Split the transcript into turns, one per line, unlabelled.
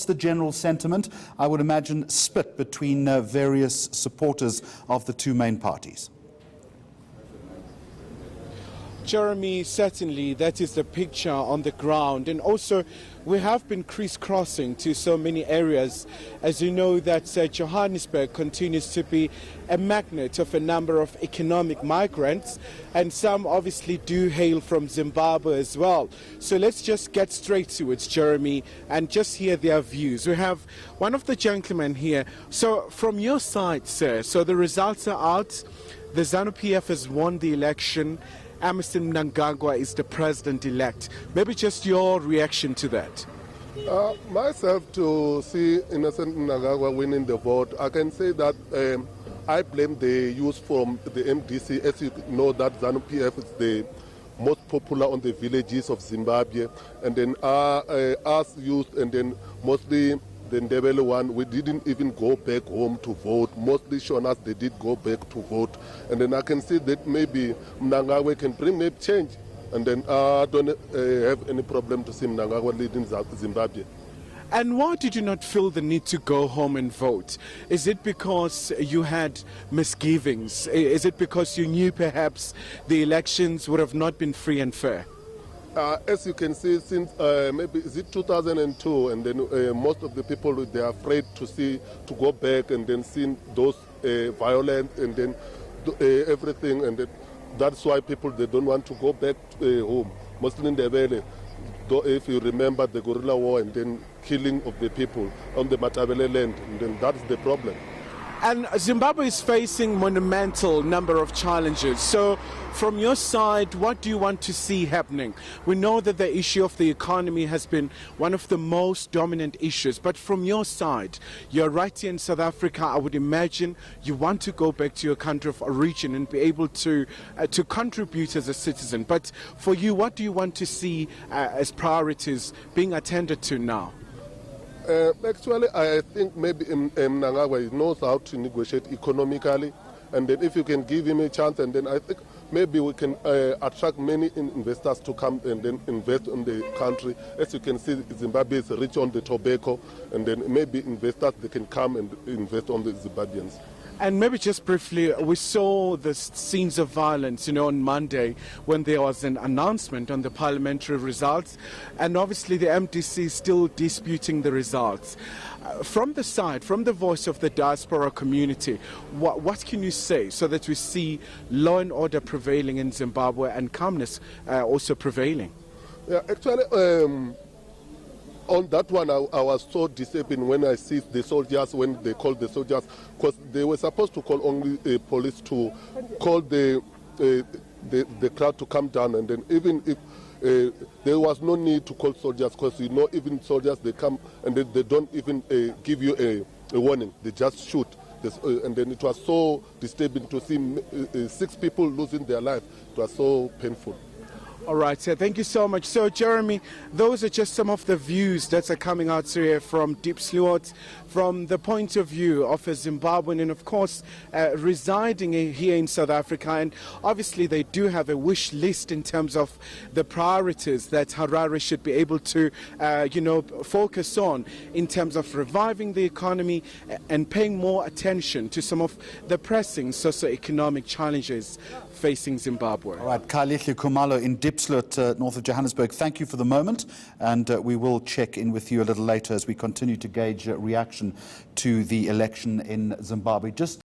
the general sentiment? I would imagine split between various supporters of the two main parties.
Jeremy, certainly that is the picture on the ground, and also we have been crisscrossing to so many areas. As you know, that Johannesburg continues to be a magnet of a number of economic migrants, and some obviously do hail from Zimbabwe as well. So let's just get straight to it, Jeremy, and just hear their views. We have one of the gentlemen here. So from your side, sir, so the results are out. The ZANU-PF has won the election. Emmerson Mnangagwa is the president-elect. Maybe just your reaction to that.
Myself, to see Innocent Mnangagwa winning the vote, I can say that I blame the youth from the MDC. As you know, that ZANU-PF is the most popular on the villages of Zimbabwe, and then us youth, and then mostly the Ndebele one, we didn't even go back home to vote. Mostly shown us they did go back to vote. And then I can see that maybe Mnangagwa can bring maybe change. And then I don't have any problem to see Mnangagwa leading Zimbabwe.
And why did you not feel the need to go home and vote? Is it because you had misgivings? Is it because you knew perhaps the elections would have not been free and fair?
As you can see, since maybe is it 2002, and then most of the people, they are afraid to go back and then see those violence and then everything, and then that's why people, they don't want to go back home. Mostly in the valley, if you remember the guerrilla war and then killing of the people on the Matabele land, and then that's the problem.
And Zimbabwe is facing monumental number of challenges. So from your side, what do you want to see happening? We know that the issue of the economy has been one of the most dominant issues. But from your side, you're right here in South Africa. I would imagine you want to go back to your country of origin and be able to contribute as a citizen. But for you, what do you want to see as priorities being attended to now?
Actually, I think maybe Mnangagwa knows how to negotiate economically, and then if you can give him a chance, and then I think maybe we can attract many investors to come and then invest in the country. As you can see, Zimbabwe is rich on the tobacco, and then maybe investors, they can come and invest on the Zimbabweans.
And maybe just briefly, we saw the scenes of violence, on Monday when there was an announcement on the parliamentary results, and obviously the MDC is still disputing the results. From the side, from the voice of the diaspora community, what can you say so that we see law and order prevailing in Zimbabwe and calmness also prevailing?
Yeah, actually, on that one, I was so disturbed when I see the soldiers, when they called the soldiers, because they were supposed to call only police to call the crowd to come down, and then even if there was no need to call soldiers, because even soldiers, they come and they don't even give you a warning, they just shoot. And then it was so disturbing to see 6 people losing their life. It was so painful.
All right, sir. Thank you so much. So, Jeremy, those are just some of the views that are coming out here from Diepsloot, from the point of view of a Zimbabwean, and of course, residing here in South Africa. And obviously, they do have a wish list in terms of the priorities that Harare should be able to, focus on in terms of reviving the economy and paying more attention to some of the pressing socio-economic challenges facing Zimbabwe.
All right, Khayelihle Khumalo in Diepsloot, north of Johannesburg. Thank you for the moment, and we will check in with you a little later as we continue to gauge reaction to the election in Zimbabwe. Just